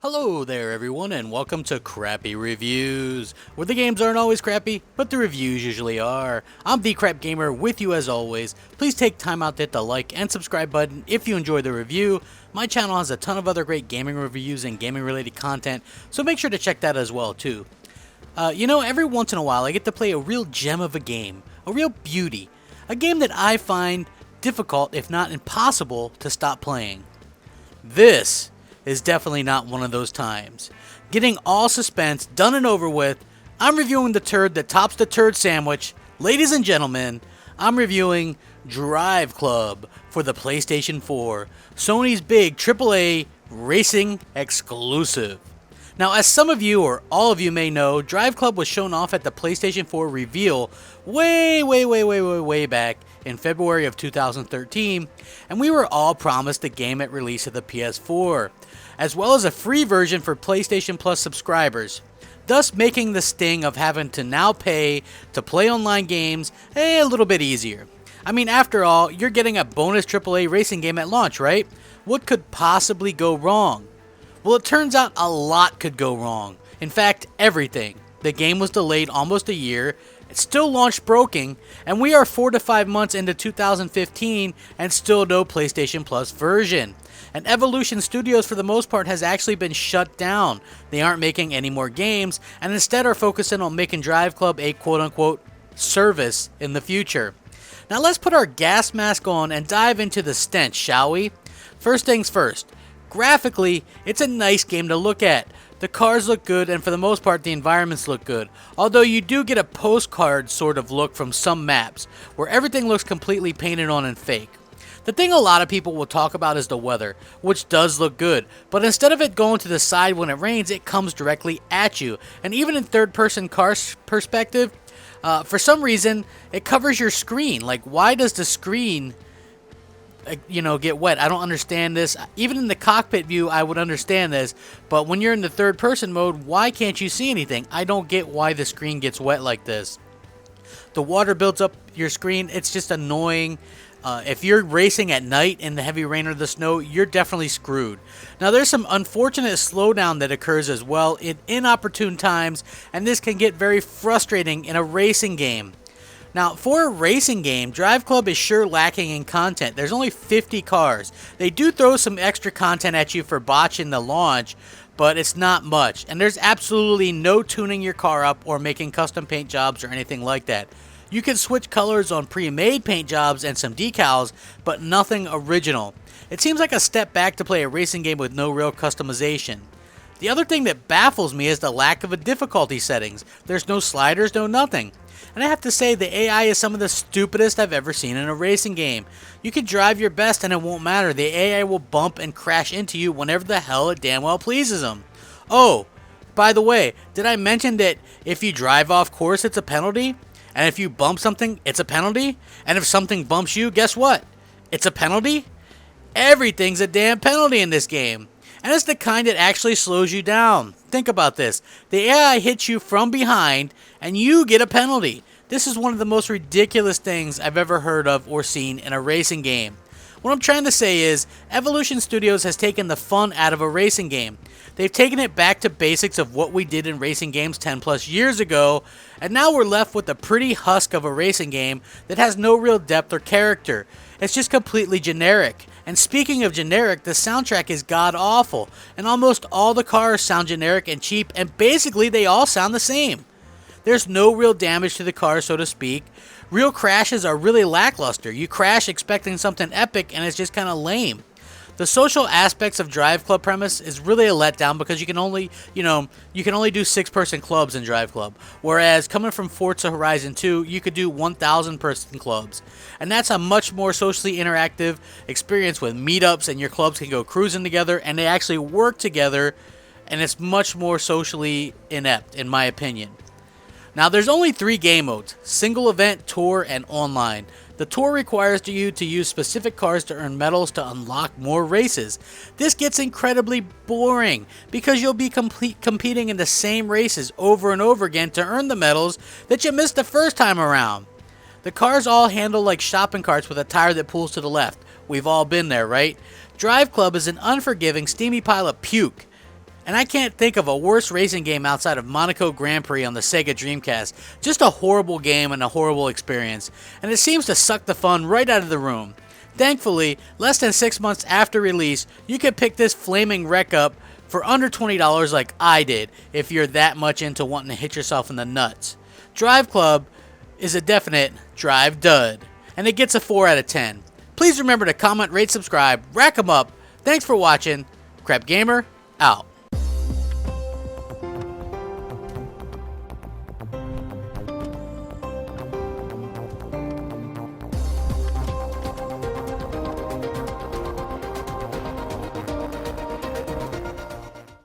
Hello there everyone and welcome to Crappy Reviews, where the games aren't always crappy, but the reviews usually are. I'm the Crap Gamer with you as always. Please take time out to hit the like and subscribe button if you enjoy the review. My channel has a ton of other great gaming reviews and gaming related content, so make sure to check that as well too. Every once in a while I get to play a real gem of a game, a real beauty, a game that I find difficult if not impossible to stop playing. This is definitely not one of those times. Getting all suspense done and over with, I'm reviewing the turd that tops the turd sandwich. Ladies and gentlemen, I'm reviewing DriveClub for the PlayStation 4, Sony's big AAA racing exclusive. Now, as some of you or all of you may know, DriveClub was shown off at the PlayStation 4 reveal way back in February of 2013, and we were all promised the game at release of the PS4, as well as a free version for PlayStation Plus subscribers, thus making the sting of having to now pay to play online games a little bit easier. I mean, after all, you're getting a bonus AAA racing game at launch, right? What could possibly go wrong? Well, it turns out a lot could go wrong. In fact, everything. The game was delayed almost a year, it still launched broken, and we are 4 to 5 months into 2015 and still no PlayStation Plus version. And Evolution Studios for the most part has actually been shut down. They aren't making any more games and instead are focusing on making DriveClub a quote-unquote service in the future. Now let's put our gas mask on and dive into the stench, shall we? First things first. Graphically, it's a nice game to look at. The cars look good and for the most part the environments look good, although you do get a postcard sort of look from some maps, where everything looks completely painted on and fake. The thing a lot of people will talk about is the weather, which does look good, but instead of it going to the side when it rains, it comes directly at you, and even in third-person car perspective, for some reason, it covers your screen. Like, why does the screen get wet? I don't understand this. Even in the cockpit view, I would understand this, but when you're in the third person mode, why can't you see anything? I don't get why the screen gets wet like this. The water builds up your screen. It's just annoying. If you're racing at night in the heavy rain or the snow, you're definitely screwed. Now, there's some unfortunate slowdown that occurs as well in inopportune times, and this can get very frustrating in a racing game. Now, for a racing game, DriveClub is sure lacking in content. There's only 50 cars. They do throw some extra content at you for botching the launch, but it's not much. And there's absolutely no tuning your car up or making custom paint jobs or anything like that. You can switch colors on pre-made paint jobs and some decals, but nothing original. It seems like a step back to play a racing game with no real customization. The other thing that baffles me is the lack of a difficulty settings. There's no sliders, no nothing. And I have to say, the AI is some of the stupidest I've ever seen in a racing game. You can drive your best and it won't matter. The AI will bump and crash into you whenever the hell it damn well pleases them. Oh, by the way, did I mention that if you drive off course, it's a penalty? And if you bump something, it's a penalty? And if something bumps you, guess what? It's a penalty? Everything's a damn penalty in this game. And it's the kind that actually slows you down. Think about this. The AI hits you from behind, and you get a penalty. This is one of the most ridiculous things I've ever heard of or seen in a racing game. What I'm trying to say is, Evolution Studios has taken the fun out of a racing game. They've taken it back to basics of what we did in racing games 10 plus years ago, and now we're left with a pretty husk of a racing game that has no real depth or character. It's just completely generic. And speaking of generic, the soundtrack is god-awful, and almost all the cars sound generic and cheap, and basically they all sound the same. There's no real damage to the car, so to speak. Real crashes are really lackluster. You crash expecting something epic, and it's just kind of lame. The social aspects of DriveClub premise is really a letdown because you can only do 6-person clubs in DriveClub, whereas coming from Forza Horizon 2, you could do 1,000-person clubs. And that's a much more socially interactive experience with meetups, and your clubs can go cruising together, and they actually work together, and it's much more socially inept, in my opinion. Now, there's only 3 game modes: single event, tour, and online. The tour requires you to use specific cars to earn medals to unlock more races. This gets incredibly boring because you'll be competing in the same races over and over again to earn the medals that you missed the first time around. The cars all handle like shopping carts with a tire that pulls to the left. We've all been there, right? DriveClub is an unforgiving, steamy pile of puke. and I can't think of a worse racing game outside of Monaco Grand Prix on the Sega Dreamcast. Just a horrible game and a horrible experience, and it seems to suck the fun right out of the room. Thankfully, less than 6 months after release, you can pick this flaming wreck up for under $20 like I did, if you're that much into wanting to hit yourself in the nuts. DriveClub is a definite drive dud, and it gets a 4 out of 10. Please remember to comment, rate, subscribe, rack 'em up. Thanks for watching. Crap Gamer, out.